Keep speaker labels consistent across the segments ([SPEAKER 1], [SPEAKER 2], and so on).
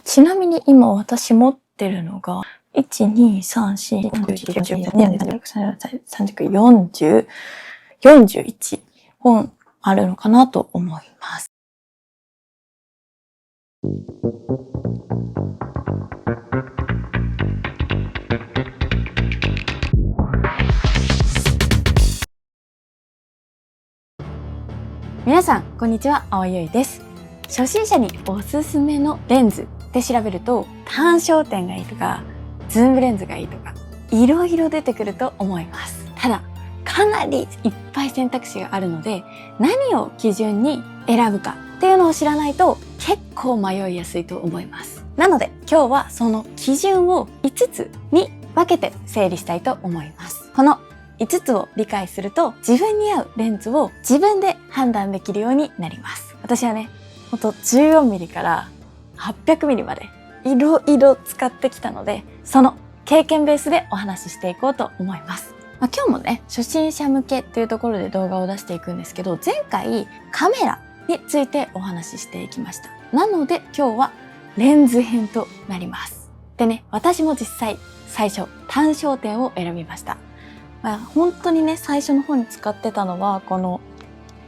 [SPEAKER 1] ちなみに今私持ってるのが、1、2、3、4、5、6、7、8、41本あるのかなと思います。皆さん、こんにちは。青ゆいです。初心者におすすめのレンズで調べると、単焦点がいいとか、ズームレンズがいいとか、いろいろ出てくると思います。ただ、かなりいっぱい選択肢があるので、何を基準に選ぶかっていうのを知らないと結構迷いやすいと思います。なので、今日はその基準を5つに分けて整理したいと思います。この5つを理解すると自分に合うレンズを自分で判断できるようになります。私はね、ほんと 14mm から 800mm までいろいろ使ってきたので、その経験ベースでお話ししていこうと思います。今日もね、初心者向けっていうところで動画を出していくんですけど、前回カメラについてお話ししていきました。なので今日はレンズ編となります。でね、私も実際最初単焦点を選びました。本当にね、最初の方に使ってたのはこの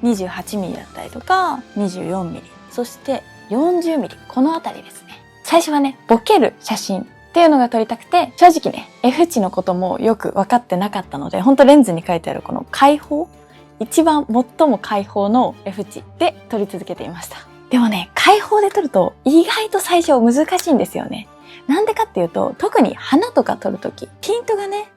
[SPEAKER 1] 28mm だったりとか 24mm、 そして 40mm、 このあたりですね。最初はね、ボケる写真っていうのが撮りたくて、正直ね F 値のこともよく分かってなかったので、本当レンズに書いてあるこの開放、一番最も開放の F 値で撮り続けていました。でもね、開放で撮ると意外と最初難しいんですよね。なんでかっていうと、特に花とか撮るとき、ピントがね、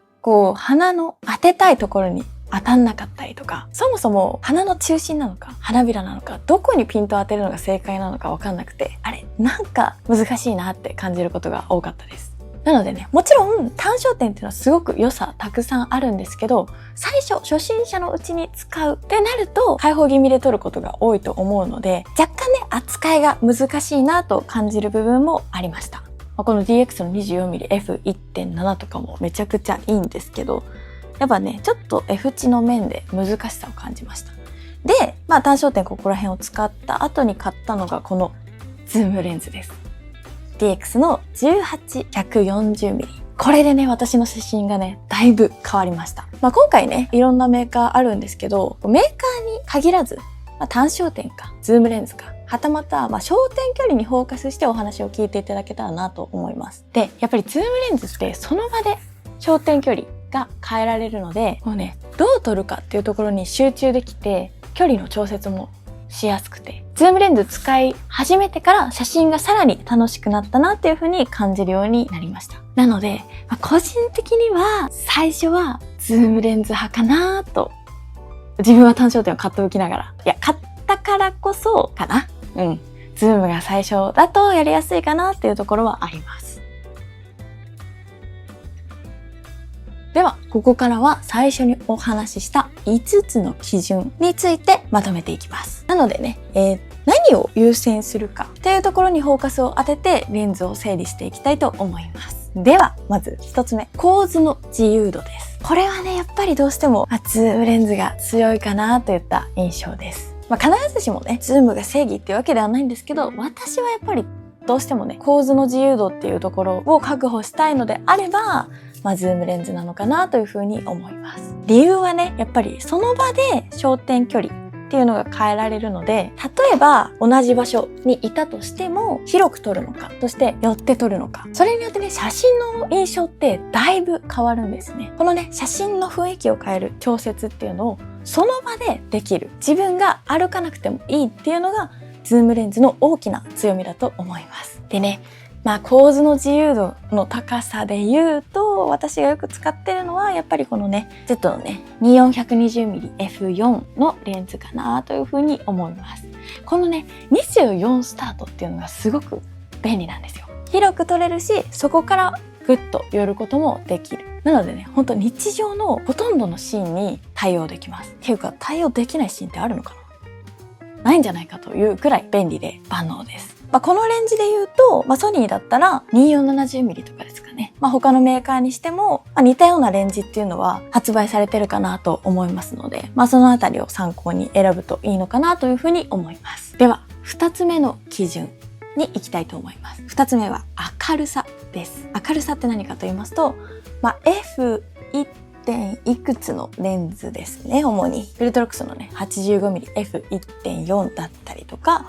[SPEAKER 1] 花の当てたいところに当たんなかったりとか、そもそも花の中心なのか花びらなのか、どこにピントを当てるのが正解なのか分かんなくて、あれなんか難しいなって感じることが多かったです。なのでね、もちろん単焦点っていうのはすごく良さたくさんあるんですけど、最初初心者のうちに使うってなると開放気味で撮ることが多いと思うので、若干ね扱いが難しいなと感じる部分もありました。この DX の 24mm F1.7 とかもめちゃくちゃいいんですけど、やっぱね、ちょっと F 値の面で難しさを感じました。で、単焦点ここら辺を使った後に買ったのがこのズームレンズです。DX の 18-140mm。これでね、私の写真がね、だいぶ変わりました。今回ね、いろんなメーカーあるんですけど、メーカーに限らず、単焦点か、ズームレンズか、はたまた、焦点距離にフォーカスしてお話を聞いていただけたらなと思います。で、やっぱりズームレンズってその場で焦点距離が変えられるので、もうね、どう撮るかっていうところに集中できて、距離の調節もしやすくて、ズームレンズ使い始めてから写真がさらに楽しくなったなっていう風に感じるようになりました。なので、個人的には最初はズームレンズ派かなと、自分は単焦点を買っておきながら、買ったからこそかな。ズームが最初だとやりやすいかなっていうところはあります。では、ここからは最初にお話しした5つの基準についてまとめていきます。なのでね、何を優先するかっていうところにフォーカスを当ててレンズを整理していきたいと思います。では、まず1つ目、構図の自由度です。これはね、やっぱりどうしてもズームレンズが強いかなといった印象です。必ずしもね、ズームが正義っていうわけではないんですけど、私はやっぱりどうしてもね、構図の自由度っていうところを確保したいのであれば、ズームレンズなのかなというふうに思います。理由はね、やっぱりその場で焦点距離っていうのが変えられるので、例えば同じ場所にいたとしても広く撮るのか、そして寄って撮るのか、それによってね、写真の印象ってだいぶ変わるんですね。このね、写真の雰囲気を変える調節っていうのをその場でできる、自分が歩かなくてもいいっていうのがズームレンズの大きな強みだと思います。でね、構図の自由度の高さで言うと、私がよく使ってるのはやっぱりこのね、Z のね 24-120mm F4 のレンズかなというふうに思います。このね24スタートっていうのがすごく便利なんですよ。広く撮れるし、そこからグッと寄ることもできる。なのでね、本当日常のほとんどのシーンに対応できます。っていうか、対応できないシーンってあるのかな？ないんじゃないかというくらい便利で万能です。このレンジで言うと、ソニーだったら 24-70mm とかですかね。他のメーカーにしても、似たようなレンジっていうのは発売されてるかなと思いますので、そのあたりを参考に選ぶといいのかなというふうに思います。では、2つ目の基準。に行きたいと思います。2つ目は明るさです。明るさって何かと言いますと、F1. 点いくつのレンズですね。主にビルトロックスのね 85mm F1.4 だったりとか、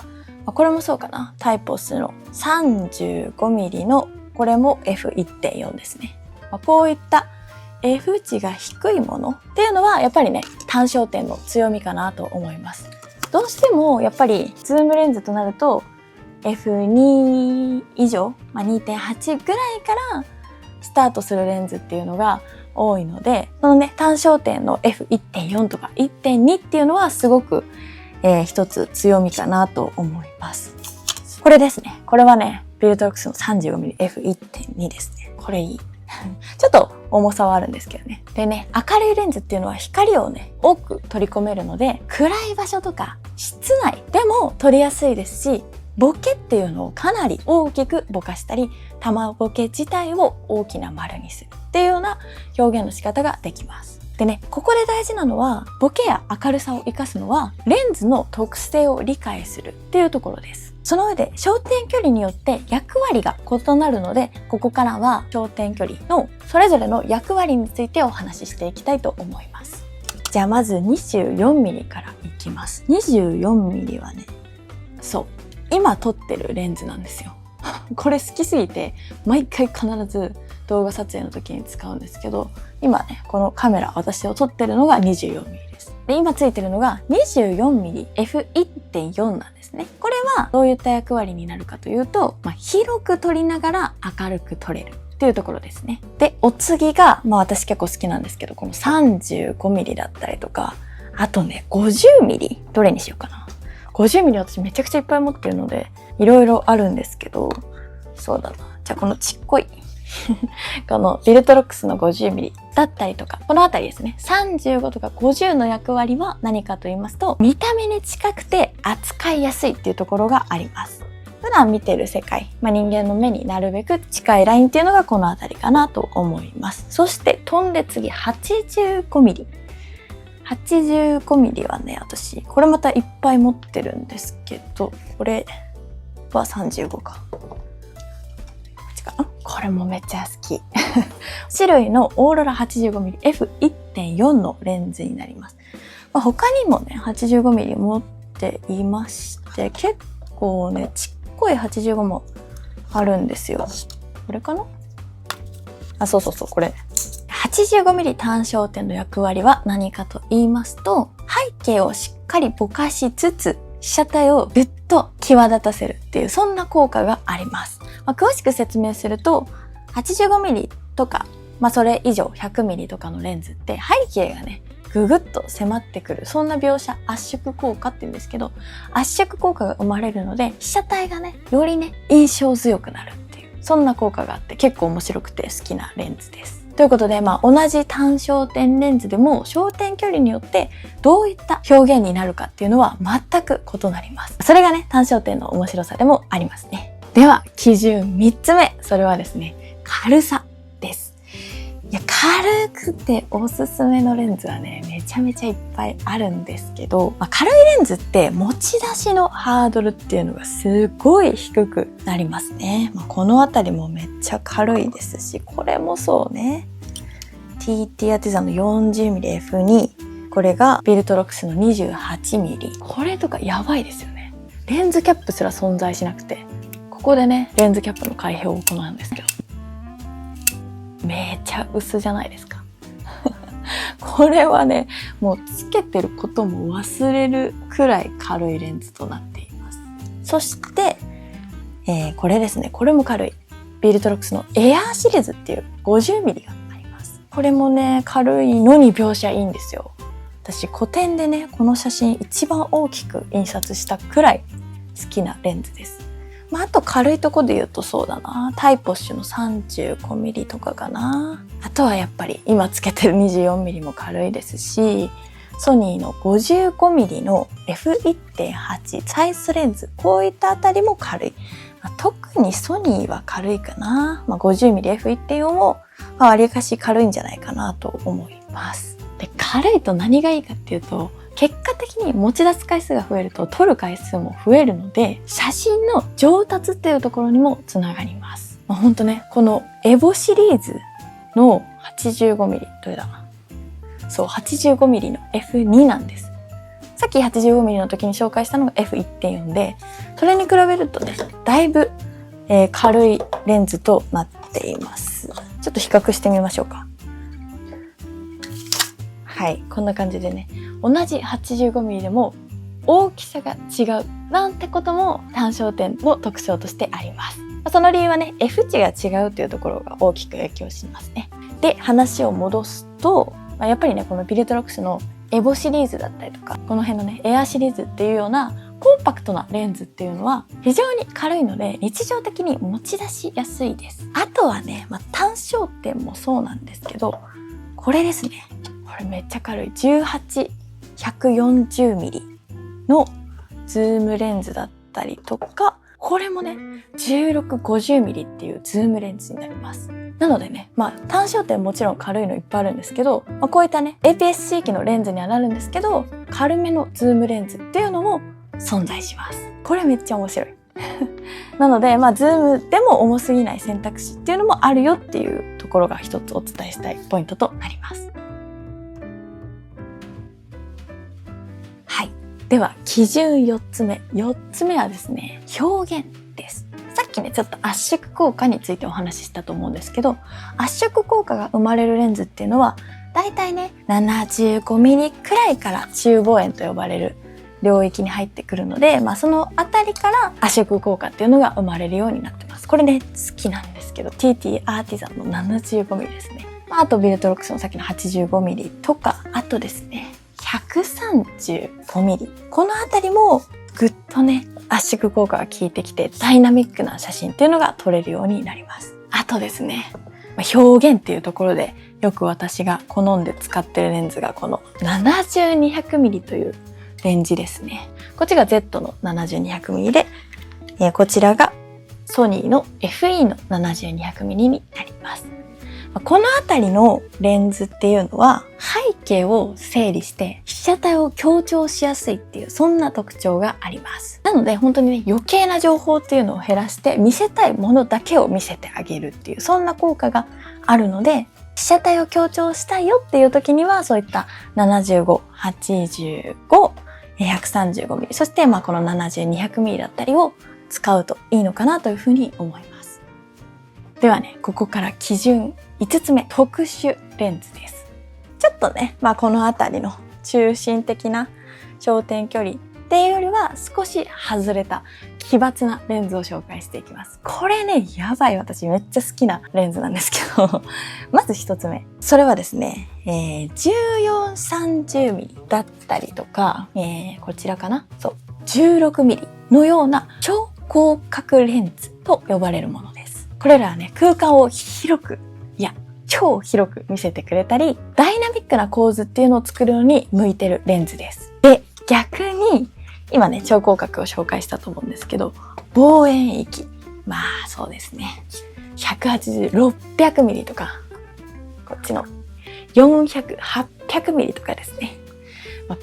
[SPEAKER 1] これもそうかな。タイポスの 35mm のこれも F1.4 ですね。こういった F 値が低いものっていうのはやっぱりね、単焦点の強みかなと思います。どうしてもやっぱりズームレンズとなると F2 以上、2.8 ぐらいからスタートするレンズっていうのが多いので、そのね、単焦点の F1.4 とか 1.2 っていうのはすごく、一つ強みかなと思います。これですね。これはね、ビルトロックスの 35mm F1.2 ですね。これいい。ちょっと重さはあるんですけどね。でね、明るいレンズっていうのは光をね、多く取り込めるので、暗い場所とか室内でも撮りやすいですし、ボケっていうのをかなり大きくぼかしたり、玉ボケ自体を大きな丸にするっていうような表現の仕方ができます。でね、ここで大事なのは、ボケや明るさを生かすのは、レンズの特性を理解するっていうところです。その上で焦点距離によって役割が異なるので、ここからは焦点距離のそれぞれの役割についてお話ししていきたいと思います。じゃあまず 24mm からいきます。24mm はね、そう、今撮ってるレンズなんですよ。これ好きすぎて毎回必ず動画撮影の時に使うんですけど、今ね、このカメラ私を撮ってるのが 24mm です。で、今ついてるのが 24mm F1.4 なんですね。これはどういった役割になるかというと、広く撮りながら明るく撮れるっていうところですね。で、お次が、私結構好きなんですけど、この 35mm だったりとか、あとね、50mm どれにしようかな。50mm 私めちゃくちゃいっぱい持ってるので、いろいろあるんですけど、そうだな。じゃあこのちっこいこのビルトロックスの 50mm だったりとか、このあたりですね。35とか50の役割は何かと言いますと、見た目に近くて扱いやすいっていうところがあります。普段見てる世界、人間の目になるべく近いラインっていうのがこのあたりかなと思います。そして飛んで次 85mm。85mm はね、私、これまたいっぱい持ってるんですけど、これは35か。これもめっちゃ好き。種類のオーロラ 85mm F1.4 のレンズになります。他にもね、85mm 持っていまして、結構ね、ちっこい85もあるんですよ。これかな？そう、これ。85mm 単焦点の役割は何かと言いますと、背景をしっかりぼかしつつ、被写体をぐっと際立たせるっていう、そんな効果があります。詳しく説明すると、85mm とか、それ以上 100mm とかのレンズって背景がね、ぐぐっと迫ってくる、そんな描写、圧縮効果って言うんですけど、圧縮効果が生まれるので、被写体がね、よりね、印象強くなるっていう、そんな効果があって結構面白くて好きなレンズです。ということで、同じ単焦点レンズでも焦点距離によってどういった表現になるかっていうのは全く異なります。それがね、単焦点の面白さでもありますね。では、基準3つ目。それはですね、軽さです。いや、軽くておすすめのレンズはね、めちゃめちゃいっぱいあるんですけど、軽いレンズって持ち出しのハードルっていうのがすごい低くなりますね。このあたりもめっちゃ軽いですし、これもそうね。TT アティザンの 40mm F2。これがビルトロックスの 28mm。これとかやばいですよね。レンズキャップすら存在しなくて、ここでね、レンズキャップの開閉を行うんですけど、めちゃ薄じゃないですか。これはね、もうつけてることも忘れるくらい軽いレンズとなっています。そして、これですね。これも軽い。ビルトロックスのエアーシリーズっていう 50mm があります。これもね、軽いのに描写いいんですよ。私、個展でね、この写真一番大きく印刷したくらい好きなレンズです。あと軽いとこで言うとそうだな。タイポッシュの 35mm とかかな。あとはやっぱり今つけてる 24mm も軽いですし、ソニーの 55mm の F1.8 サイズレンズ。こういったあたりも軽い。特にソニーは軽いかな。50mm F1.4 もわりかし軽いんじゃないかなと思います。で、軽いと何がいいかっていうと、結果的に持ち出す回数が増えると撮る回数も増えるので、写真の上達っていうところにもつながります。ほんとね、このエボシリーズの 85mm どれだ？そう、85mm の F2 なんです。さっき 85mm の時に紹介したのが F1.4 で、それに比べるとね、だいぶ、軽いレンズとなっています。ちょっと比較してみましょうか。はい、こんな感じでね、同じ 85mm でも大きさが違うなんてことも単焦点の特徴としてあります。その理由はね、F 値が違うというところが大きく影響しますね。で、話を戻すと、やっぱりね、このビルトロックスのエボシリーズだったりとか、この辺のね、エアシリーズっていうようなコンパクトなレンズっていうのは非常に軽いので日常的に持ち出しやすいです。あとはね、単焦点もそうなんですけど、これですね。これめっちゃ軽い。18、140mm のズームレンズだったりとか、これもね、16、50mm っていうズームレンズになります。なのでね、単焦点もちろん軽いのいっぱいあるんですけど、こういったね、APS-C 機のレンズにはなるんですけど、軽めのズームレンズっていうのも存在します。これめっちゃ面白い。なので、ズームでも重すぎない選択肢っていうのもあるよっていうところが一つお伝えしたいポイントとなります。はい。では、基準4つ目。4つ目はですね、表現です。さっきね、ちょっと圧縮効果についてお話ししたと思うんですけど、圧縮効果が生まれるレンズっていうのは、だいたいね、75mm くらいから中望遠と呼ばれる領域に入ってくるので、そのあたりから圧縮効果っていうのが生まれるようになってます。これね、好きなんですけど、TT アーティザンの 75mm ですね。あとビルトロックスのさっきの 85mm とか、あとですね、135mm。このあたりもぐっとね、圧縮効果が効いてきてダイナミックな写真っていうのが撮れるようになります。あとですね、表現っていうところでよく私が好んで使ってるレンズがこの 70-200mm というレンジですね。こっちが Z の 70-200mm で、こちらがソニーの FE の 70-200mm になります。このあたりのレンズっていうのは背景を整理して被写体を強調しやすいっていうそんな特徴があります。なので本当にね、余計な情報っていうのを減らして見せたいものだけを見せてあげるっていうそんな効果があるので、被写体を強調したいよっていう時にはそういった75、85、135mm、そしてこの 70-200mm だったりを使うといいのかなというふうに思います。ではね、ここから基準5つ目、特殊レンズです。ちょっとね、このあたりの中心的な焦点距離っていうよりは少し外れた奇抜なレンズを紹介していきます。これね、やばい、私めっちゃ好きなレンズなんですけどまず1つ目。それはですね、14、30mm だったりとか、こちらかな？そう、16mm のような超広角レンズと呼ばれるものです。これらはね、空間を広く、超広く見せてくれたり、ダイナミックな構図っていうのを作るのに向いてるレンズです。で、逆に、今ね、超広角を紹介したと思うんですけど、望遠域。そうですね。180、600mm とか、こっちの400、800mm とかですね。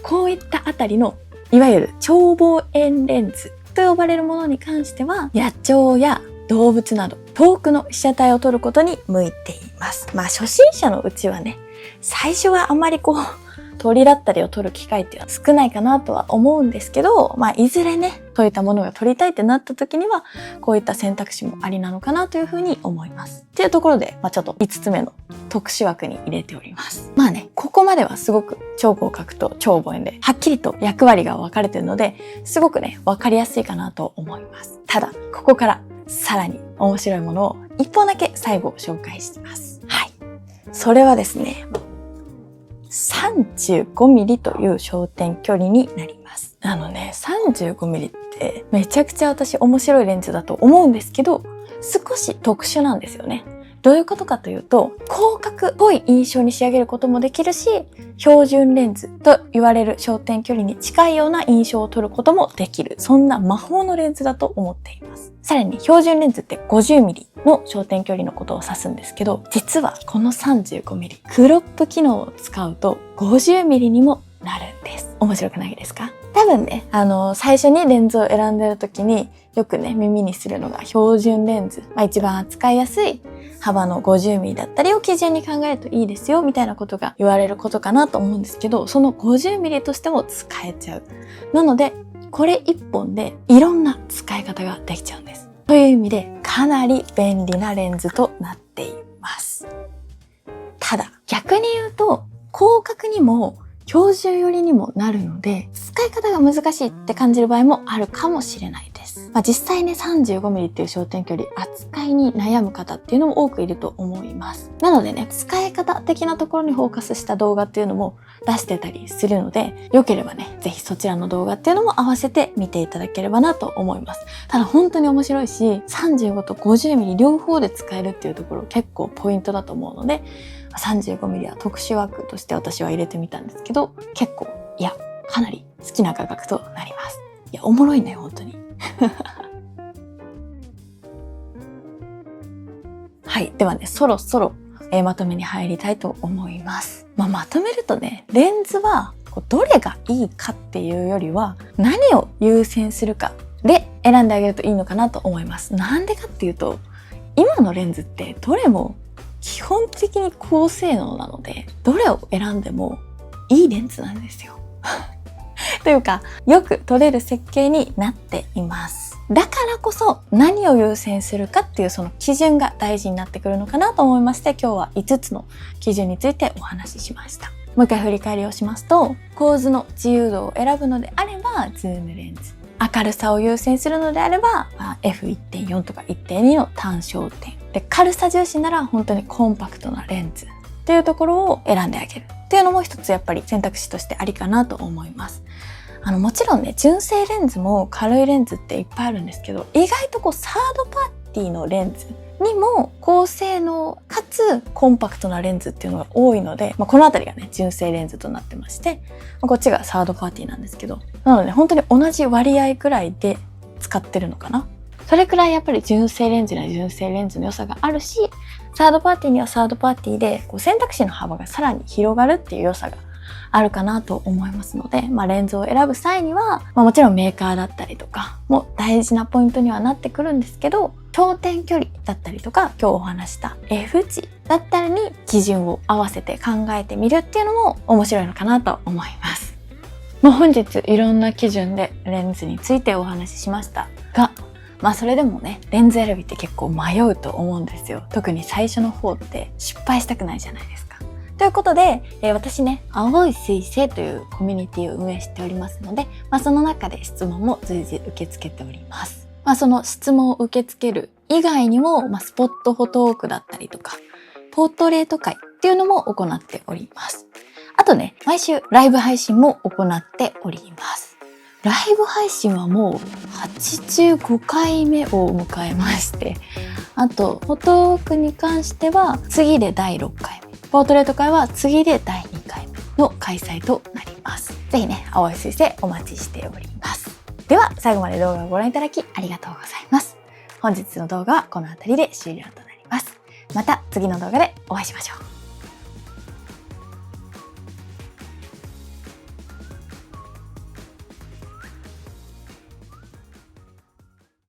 [SPEAKER 1] こういったあたりの、いわゆる超望遠レンズと呼ばれるものに関しては、野鳥や動物など遠くの被写体を撮ることに向いています。初心者のうちはね、最初はあまり鳥だったりを撮る機会っていうのは少ないかなとは思うんですけど、いずれね、そういったものが撮りたいってなった時には、こういった選択肢もありなのかなというふうに思います。っていうところで、ちょっと5つ目の特殊枠に入れております。ここまではすごく超広角と超望遠で、はっきりと役割が分かれているので、すごくね、分かりやすいかなと思います。ただ、ここからさらに面白いものを1本だけ最後紹介します。はい。それはですね、35mm という焦点距離になります。35mm ってめちゃくちゃ私面白いレンズだと思うんですけど、少し特殊なんですよね。どういうことかというと、広角っぽい印象に仕上げることもできるし、標準レンズと言われる焦点距離に近いような印象を撮ることもできる。そんな魔法のレンズだと思っています。さらに標準レンズって 50mm の焦点距離のことを指すんですけど、実はこの 35mm、クロップ機能を使うと 50mm にもなるんです。面白くないですか？多分ね、最初にレンズを選んでる時によくね、耳にするのが標準レンズ。一番扱いやすい幅の 50mm だったりを基準に考えるといいですよ、みたいなことが言われることかなと思うんですけど、その 50mm としても使えちゃう。なので、これ一本でいろんな使い方ができちゃうんです。という意味で、かなり便利なレンズとなっています。ただ、逆に言うと、広角にも標準寄りにもなるので、使い方が難しいって感じる場合もあるかもしれないです。実際ね、35mm っていう焦点距離、扱いに悩む方っていうのも多くいると思います。なのでね、使い方的なところにフォーカスした動画っていうのも出してたりするので、良ければね、ぜひそちらの動画っていうのも合わせて見ていただければなと思います。ただ本当に面白いし、35と 50mm 両方で使えるっていうところ結構ポイントだと思うので、35mm は特殊枠として私は入れてみたんですけど、結構、いや、かなり好きな価格となります。いや、おもろいね、本当に。はい。ではね、そろそろ、まとめに入りたいと思います。まとめるとね、レンズはどれがいいかっていうよりは、何を優先するかで選んであげるといいのかなと思います。なんでかっていうと、今のレンズってどれも基本的に高性能なので、どれを選んでもいいレンズなんですよ。というか、よく撮れる設計になっています。だからこそ何を優先するかっていうその基準が大事になってくるのかなと思いまして、今日は5つの基準についてお話ししました。もう一回振り返りをしますと、構図の自由度を選ぶのであればズームレンズ。明るさを優先するのであれば、F1.4 とか 1.2 の単焦点。で、軽さ重視なら本当にコンパクトなレンズっていうところを選んであげるっていうのも一つやっぱり選択肢としてありかなと思います。もちろんね、純正レンズも軽いレンズっていっぱいあるんですけど、意外とサードパーティーのレンズにも高性能かつコンパクトなレンズっていうのが多いので、このあたりがね、純正レンズとなってまして、こっちがサードパーティーなんですけど、なので本当に同じ割合くらいで使ってるのかな。それくらいやっぱり純正レンズには純正レンズの良さがあるし、サードパーティーにはサードパーティーで選択肢の幅がさらに広がるっていう良さがあるかなと思いますので、レンズを選ぶ際には、もちろんメーカーだったりとかも大事なポイントにはなってくるんですけど、焦点距離だったりとか、今日お話した F 値だったりに基準を合わせて考えてみるっていうのも面白いのかなと思います。本日いろんな基準でレンズについてお話ししましたが、それでもね、レンズ選びって結構迷うと思うんですよ。特に最初の方って失敗したくないじゃないですか。ということで、私ね、青い彗星というコミュニティを運営しておりますので、その中で質問も随時受け付けております。その質問を受け付ける以外にも、スポットフォトークだったりとか、ポートレート会っていうのも行っております。あとね、毎週ライブ配信も行っております。ライブ配信はもう85回目を迎えまして、あと、フォトークに関しては次で第6回目。ポートレート会は次で第2回目の開催となります。ぜひね、青い彗星お待ちしております。では、最後まで動画をご覧いただきありがとうございます。本日の動画はこの辺りで終了となります。また次の動画でお会いしましょう。